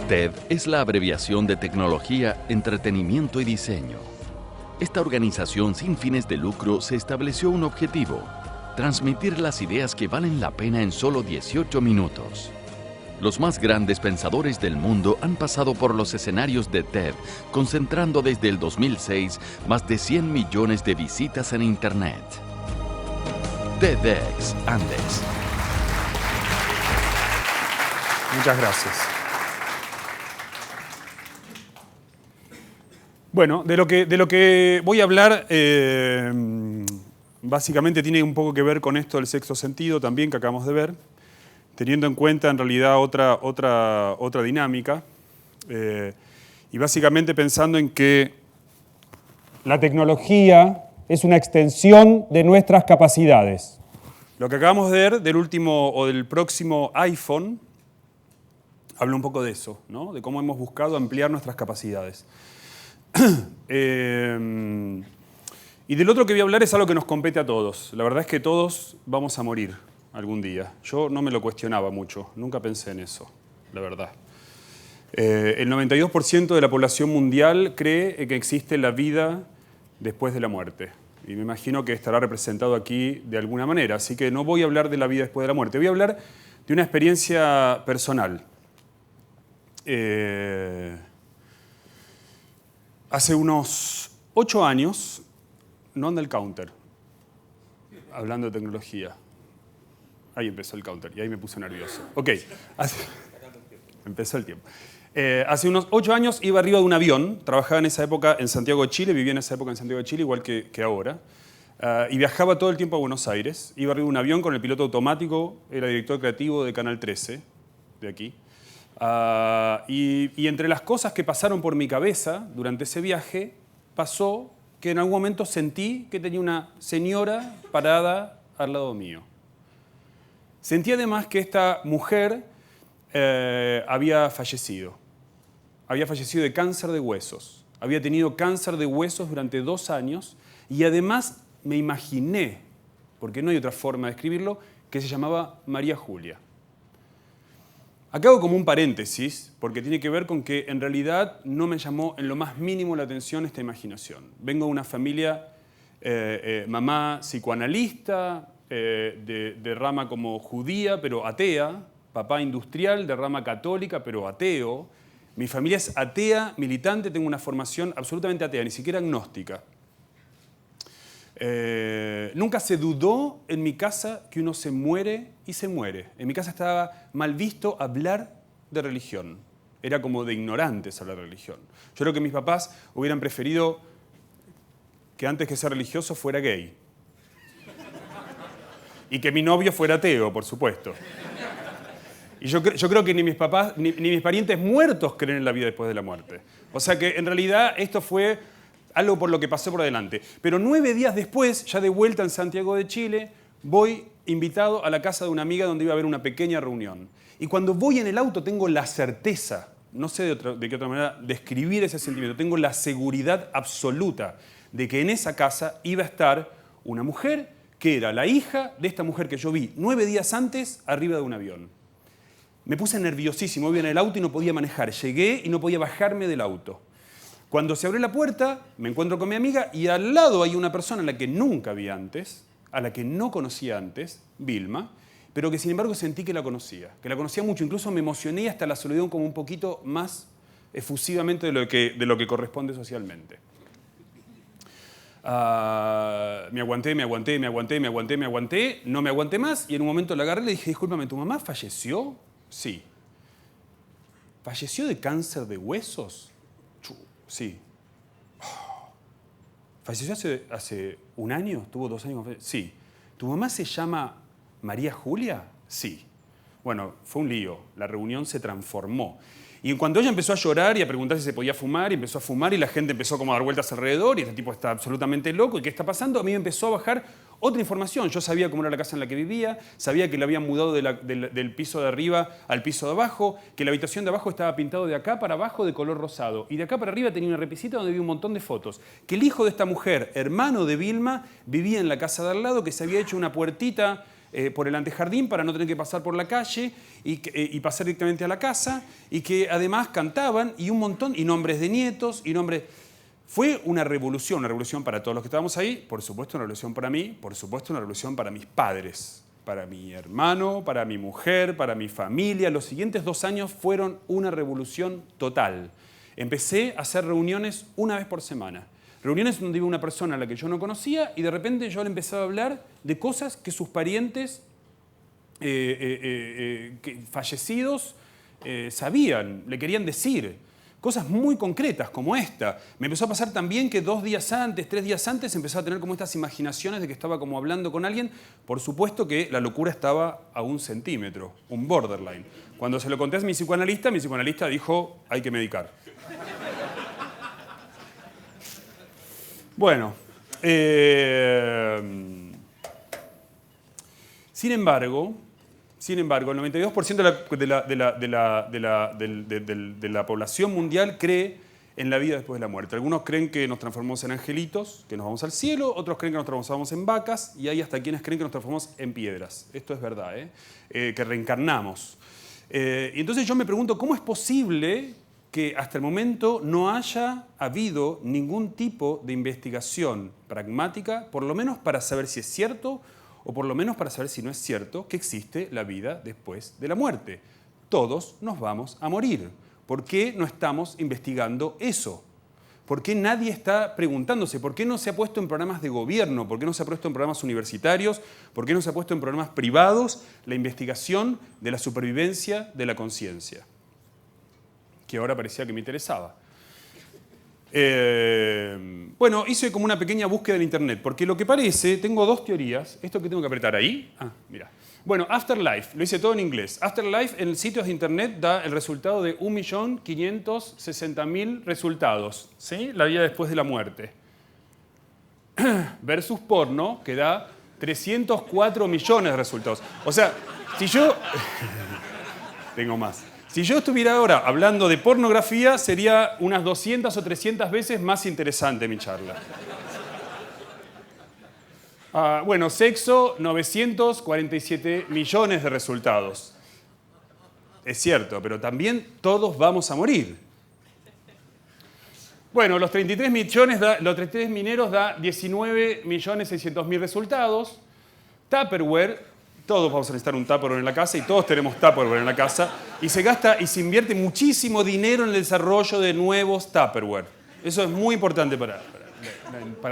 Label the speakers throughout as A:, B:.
A: TED es la abreviación de Tecnología, Entretenimiento y Diseño. Esta organización sin fines de lucro se estableció un objetivo: transmitir las ideas que valen la pena en solo 18 minutos. Los más grandes pensadores del mundo han pasado por los escenarios de TED, concentrando desde el 2006 más de 100 millones de visitas en Internet. TEDx Andes.
B: Muchas gracias. Bueno, de lo que voy a hablar básicamente tiene un poco que ver con esto del sexto sentido también que acabamos de ver, teniendo en cuenta en realidad otra dinámica y básicamente pensando en que la tecnología es una extensión de nuestras capacidades. Lo que acabamos de ver del último o del próximo iPhone habla un poco de eso, ¿no? De cómo hemos buscado ampliar nuestras capacidades. Y del otro que voy a hablar es algo que nos compete a todos. La verdad es que todos vamos a morir algún día. Yo no me lo cuestionaba mucho, nunca pensé en eso, la verdad. El 92% de la población mundial cree que existe la vida después de la muerte. Y me imagino que estará representado aquí de alguna manera. Así que no voy a hablar de la vida después de la muerte. Voy a hablar de una experiencia personal. Hace unos 8 años, no anda el counter, hablando de tecnología. Ahí empezó el counter y ahí me puse nervioso. Ok, empezó el tiempo. Hace unos 8 años iba arriba de un avión, trabajaba en esa época en Santiago de Chile, vivía en esa época en Santiago de Chile, igual que ahora, y viajaba todo el tiempo a Buenos Aires. Iba arriba de un avión con el piloto automático, era director creativo de Canal 13, de aquí. Y entre las cosas que pasaron por mi cabeza durante ese viaje, pasó que en algún momento sentí que tenía una señora parada al lado mío. Sentí además que esta mujer había fallecido. Había fallecido de cáncer de huesos. Había tenido cáncer de huesos durante 2 años y además me imaginé, porque no hay otra forma de escribirlo, que se llamaba María Julia. Acá hago como un paréntesis, porque tiene que ver con que en realidad no me llamó en lo más mínimo la atención esta imaginación. Vengo de una familia, mamá psicoanalista, de rama como judía, pero atea, papá industrial, de rama católica, pero ateo. Mi familia es atea, militante, tengo una formación absolutamente atea, ni siquiera agnóstica. Nunca se dudó en mi casa que uno se muere y se muere. En mi casa estaba mal visto hablar de religión. Era como de ignorantes hablar de religión. Yo creo que mis papás hubieran preferido que antes que ser religioso fuera gay. Y que mi novio fuera ateo, por supuesto. Y yo creo que ni mis papás, ni mis parientes muertos creen en la vida después de la muerte. O sea que en realidad esto fue algo por lo que pasé por adelante. Pero 9 días después, ya de vuelta en Santiago de Chile, voy invitado a la casa de una amiga donde iba a haber una pequeña reunión. Y cuando voy en el auto tengo la certeza, no sé de qué otra manera describir ese sentimiento, tengo la seguridad absoluta de que en esa casa iba a estar una mujer que era la hija de esta mujer que yo vi 9 días antes arriba de un avión. Me puse nerviosísimo, iba en el auto y no podía manejar. Llegué y no podía bajarme del auto. Cuando se abrió la puerta, me encuentro con mi amiga y al lado hay una persona a la que nunca vi antes, a la que no conocía antes, Vilma, pero que sin embargo sentí que la conocía mucho. Incluso me emocioné y hasta la saludé como un poquito más efusivamente de lo que corresponde socialmente. Me aguanté, no me aguanté más y en un momento la agarré y le dije, discúlpame, ¿tu mamá falleció? Sí. ¿Falleció de cáncer de huesos? Sí. ¿Falleció hace 1 año? ¿Tuvo 2 años? Sí. ¿Tu mamá se llama María Julia? Sí. Bueno, fue un lío. La reunión se transformó. Y cuando ella empezó a llorar y a preguntar si se podía fumar, y empezó a fumar y la gente empezó como a dar vueltas alrededor y este tipo está absolutamente loco. ¿Y qué está pasando? A mí me empezó a bajar otra información. Yo sabía cómo era la casa en la que vivía, sabía que la habían mudado del piso de arriba al piso de abajo, que la habitación de abajo estaba pintado de acá para abajo de color rosado y de acá para arriba tenía una repisita donde había un montón de fotos. Que el hijo de esta mujer, hermano de Vilma, vivía en la casa de al lado, que se había hecho una puertita por el antejardín para no tener que pasar por la calle y pasar directamente a la casa, y que además cantaban, y un montón, y nombres de nietos, y nombres... Fue una revolución para todos los que estábamos ahí, por supuesto una revolución para mí, por supuesto una revolución para mis padres, para mi hermano, para mi mujer, para mi familia. Los siguientes 2 años fueron una revolución total. Empecé a hacer reuniones una vez por semana. Reuniones donde iba una persona a la que yo no conocía y de repente yo le empezaba a hablar de cosas que sus parientes fallecidos sabían, le querían decir. Cosas muy concretas como esta. Me empezó a pasar también que 2 días antes, 3 días antes, empezaba a tener como estas imaginaciones de que estaba como hablando con alguien. Por supuesto que la locura estaba a 1 centímetro, un borderline. Cuando se lo conté a mi psicoanalista dijo, hay que medicar. Bueno, sin embargo, el 92% de la población mundial cree en la vida después de la muerte. Algunos creen que nos transformamos en angelitos, que nos vamos al cielo, otros creen que nos transformamos en vacas, y hay hasta quienes creen que nos transformamos en piedras. Esto es verdad, que reencarnamos. Y entonces yo me pregunto, ¿cómo es posible que hasta el momento no haya habido ningún tipo de investigación pragmática, por lo menos para saber si es cierto, o por lo menos para saber si no es cierto que existe la vida después de la muerte? Todos nos vamos a morir. ¿Por qué no estamos investigando eso? ¿Por qué nadie está preguntándose? ¿Por qué no se ha puesto en programas de gobierno? ¿Por qué no se ha puesto en programas universitarios? ¿Por qué no se ha puesto en programas privados la investigación de la supervivencia de la conciencia? Que ahora parecía que me interesaba. Bueno, hice como una pequeña búsqueda en internet, porque lo que parece, tengo 2 teorías. ¿Esto que tengo que apretar ahí? Ah, mira. Bueno, Afterlife, lo hice todo en inglés. Afterlife en sitios de internet da el resultado de 1.560.000 resultados, ¿sí? La vida después de la muerte. Versus porno, que da 304 millones de resultados. O sea, si yo... Tengo más. Si yo estuviera ahora hablando de pornografía, sería unas 200 o 300 veces más interesante mi charla. Bueno, sexo, 947 millones de resultados. Es cierto, pero también todos vamos a morir. Bueno, los 33 mineros da 19.600.000 resultados. Tupperware... Todos vamos a necesitar un Tupperware en la casa y todos tenemos Tupperware en la casa. Y se gasta y se invierte muchísimo dinero en el desarrollo de nuevos Tupperware. Eso es muy importante para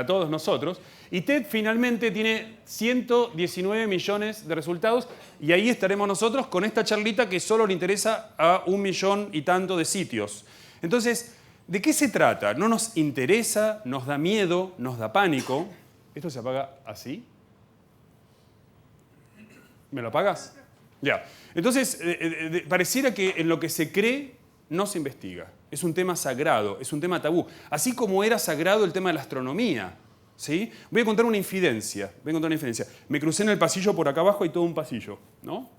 B: todos nosotros. Y TED finalmente tiene 119 millones de resultados y ahí estaremos nosotros con esta charlita que solo le interesa a 1 millón y tanto de sitios. Entonces, ¿de qué se trata? No nos interesa, nos da miedo, nos da pánico. ¿Esto se apaga así? ¿Me lo apagas? Ya. Entonces, pareciera que en lo que se cree no se investiga. Es un tema sagrado, es un tema tabú. Así como era sagrado el tema de la astronomía. ¿Sí? Voy a contar una infidencia. Me crucé en el pasillo por acá abajo, hay todo un pasillo, ¿no?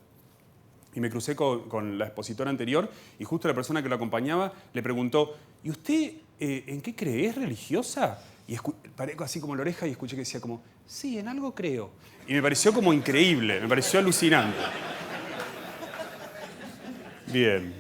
B: Y me crucé con la expositora anterior y justo la persona que lo acompañaba le preguntó, ¿y usted en qué cree? ¿Es religiosa? Y paré así como la oreja y escuché que decía como, sí, en algo creo. Y me pareció como increíble, me pareció alucinante. Bien,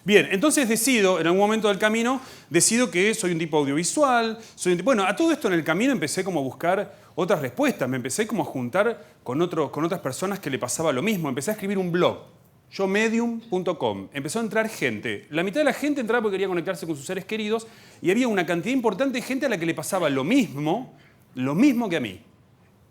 B: entonces decido, en algún momento del camino, decido que soy un tipo audiovisual. Bueno, a todo esto en el camino empecé como a buscar otras respuestas. Me empecé como a juntar con otras personas que le pasaba lo mismo. Empecé a escribir un blog, yomedium.com. Empezó a entrar gente. La mitad de la gente entraba porque quería conectarse con sus seres queridos y había una cantidad importante de gente a la que le pasaba lo mismo que a mí,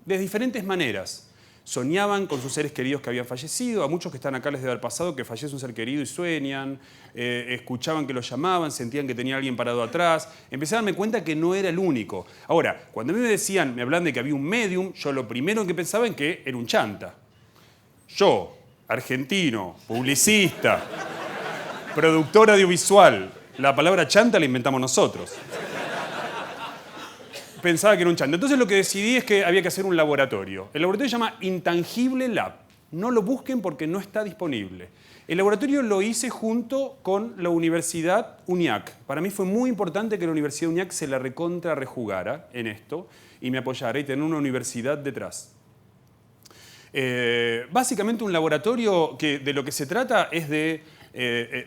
B: de diferentes maneras. Soñaban con sus seres queridos que habían fallecido. A muchos que están acá les debe haber pasado que fallece un ser querido y sueñan. Escuchaban que lo llamaban, sentían que tenía alguien parado atrás. Empecé a darme cuenta que no era el único. Ahora, cuando a mí me hablan de que había un medium, yo lo primero que pensaba en que era un chanta. Yo, argentino, publicista, productor audiovisual, la palabra chanta la inventamos nosotros. Pensaba que era un chanta. Entonces lo que decidí es que había que hacer un laboratorio. El laboratorio se llama Intangible Lab. no lo busquen porque no está disponible. El laboratorio lo hice junto con la Universidad UNIAC. Para mí fue muy importante que la Universidad UNIAC se la rejugara en esto y me apoyara y tener una universidad detrás. Básicamente un laboratorio que de lo que se trata es de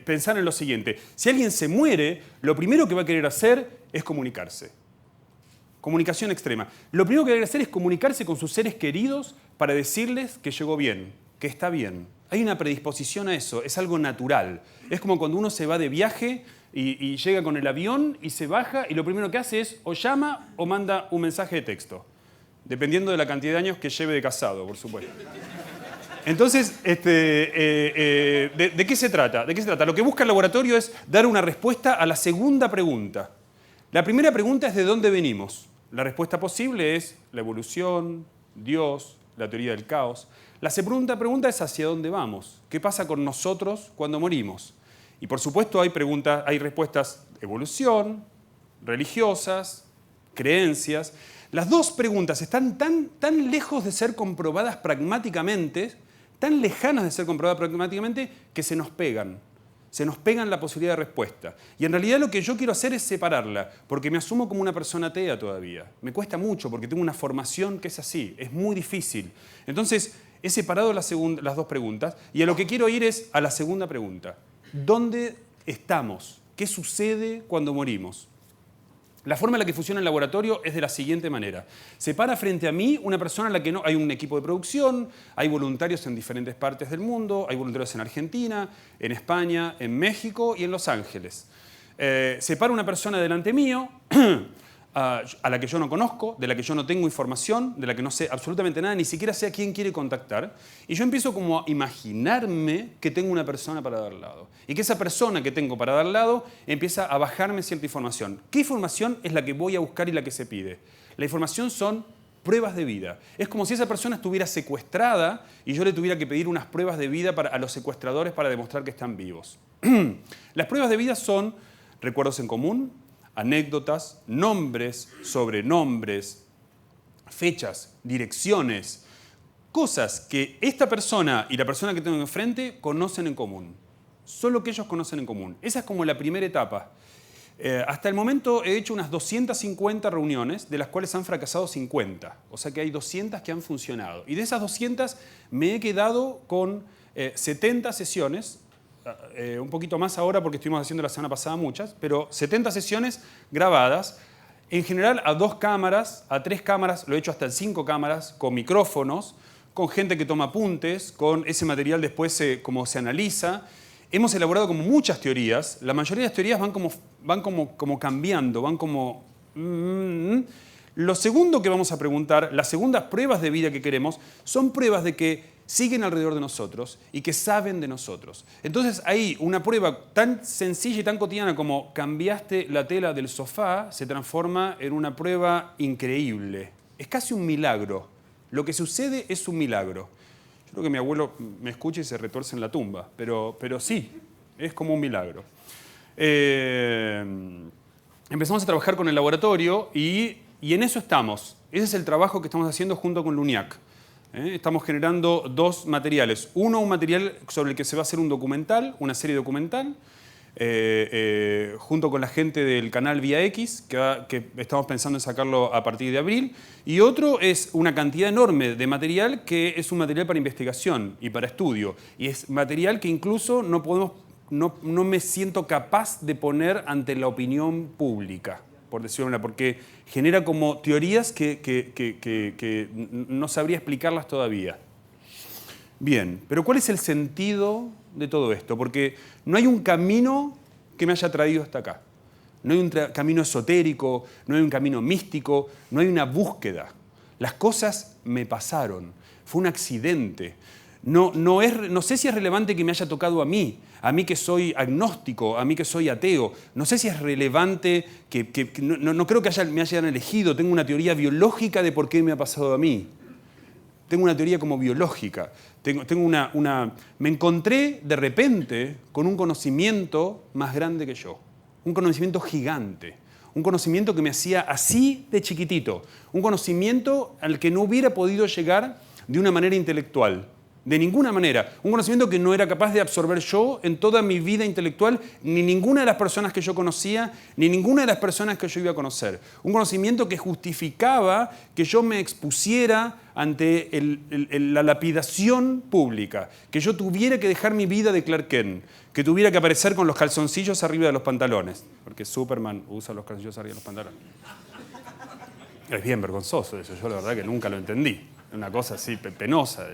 B: pensar en lo siguiente. Si alguien se muere, lo primero que va a querer hacer es comunicarse. Comunicación extrema. Lo primero que va a querer hacer es comunicarse con sus seres queridos para decirles que llegó bien, que está bien. Hay una predisposición a eso, es algo natural. Es como cuando uno se va de viaje y llega con el avión y se baja y lo primero que hace es o llama o manda un mensaje de texto. Dependiendo de la cantidad de años que lleve de casado, por supuesto. Entonces, ¿de qué se trata? ¿De qué se trata? Lo que busca el laboratorio es dar una respuesta a la segunda pregunta. La primera pregunta es ¿de dónde venimos? La respuesta posible es la evolución, Dios, la teoría del caos. La segunda pregunta es ¿hacia dónde vamos? ¿Qué pasa con nosotros cuando morimos? Y por supuesto hay respuestas evolución, religiosas, creencias. Las dos preguntas están tan lejos de ser comprobadas pragmáticamente, tan lejanas de ser comprobadas pragmáticamente, que se nos pegan. Se nos pegan la posibilidad de respuesta. Y en realidad lo que yo quiero hacer es separarla, porque me asumo como una persona atea todavía. Me cuesta mucho porque tengo una formación que es así, es muy difícil. Entonces, he separado las dos preguntas y a lo que quiero ir es a la segunda pregunta. ¿Dónde estamos? ¿Qué sucede cuando morimos? La forma en la que funciona el laboratorio es de la siguiente manera. Se para frente a mí una persona en la que no hay un equipo de producción, hay voluntarios en diferentes partes del mundo, hay voluntarios en Argentina, en España, en México y en Los Ángeles. Se para una persona delante mío, a la que yo no conozco, de la que yo no tengo información, de la que no sé absolutamente nada, ni siquiera sé a quién quiere contactar, y yo empiezo como a imaginarme que tengo una persona para dar al lado, y que esa persona que tengo para dar al lado empieza a bajarme cierta información. ¿Qué información es la que voy a buscar y la que se pide? La información son pruebas de vida. Es como si esa persona estuviera secuestrada y yo le tuviera que pedir unas pruebas de vida a los secuestradores para demostrar que están vivos. Las pruebas de vida son recuerdos en común, anécdotas, nombres, sobrenombres, fechas, direcciones, cosas que esta persona y la persona que tengo enfrente conocen en común. Solo que ellos conocen en común. Esa es como la primera etapa. Hasta el momento he hecho unas 250 reuniones, de las cuales han fracasado 50. O sea que hay 200 que han funcionado. Y de esas 200 me he quedado con 70 sesiones, un poquito más ahora porque estuvimos haciendo la semana pasada muchas, pero 70 sesiones grabadas, en general a 2 cámaras, a 3 cámaras, lo he hecho hasta en 5 cámaras, con micrófonos, con gente que toma apuntes, con ese material después como se analiza. Hemos elaborado como muchas teorías, la mayoría de las teorías van como cambiando, van como... Lo segundo que vamos a preguntar, las segundas pruebas de vida que queremos, son pruebas de que siguen alrededor de nosotros y que saben de nosotros. Entonces ahí una prueba tan sencilla y tan cotidiana como cambiaste la tela del sofá se transforma en una prueba increíble. Es casi un milagro. Lo que sucede es un milagro. Yo creo que mi abuelo me escucha y se retuerce en la tumba, pero sí, es como un milagro. Empezamos a trabajar con el laboratorio y en eso estamos. Ese es el trabajo que estamos haciendo junto con la UNIAC. Estamos generando 2 materiales. Uno, un material sobre el que se va a hacer un documental, una serie documental, junto con la gente del canal Vía X, que estamos pensando en sacarlo a partir de abril. Y otro es una cantidad enorme de material que es un material para investigación y para estudio. Y es material que incluso no me siento capaz de poner ante la opinión pública, por decirlo de una manera, porque genera como teorías que no sabría explicarlas todavía. Bien, pero ¿cuál es el sentido de todo esto? Porque no hay un camino que me haya traído hasta acá. No hay un camino esotérico, no hay un camino místico, no hay una búsqueda. Las cosas me pasaron, fue un accidente. No sé si es relevante que me haya tocado a mí que soy agnóstico, a mí que soy ateo. No sé si es relevante no creo que me hayan elegido. Tengo una teoría biológica de por qué me ha pasado a mí. Tengo una teoría como biológica. Me encontré de repente con un conocimiento más grande que yo. Un conocimiento gigante. Un conocimiento que me hacía así de chiquitito. Un conocimiento al que no hubiera podido llegar de una manera intelectual. De ninguna manera. Un conocimiento que no era capaz de absorber yo en toda mi vida intelectual, ni ninguna de las personas que yo conocía, ni ninguna de las personas que yo iba a conocer. Un conocimiento que justificaba que yo me expusiera ante la lapidación pública, que yo tuviera que dejar mi vida de Clark Kent, que tuviera que aparecer con los calzoncillos arriba de los pantalones, porque Superman usa los calzoncillos arriba de los pantalones. Es bien vergonzoso eso, yo la verdad que nunca lo entendí. Una cosa así penosa.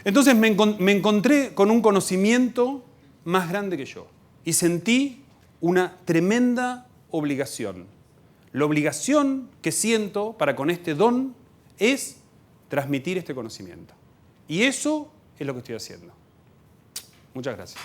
B: Entonces me encontré con un conocimiento más grande que yo y sentí una tremenda obligación. La obligación que siento para con este don es transmitir este conocimiento. Y eso es lo que estoy haciendo. Muchas gracias.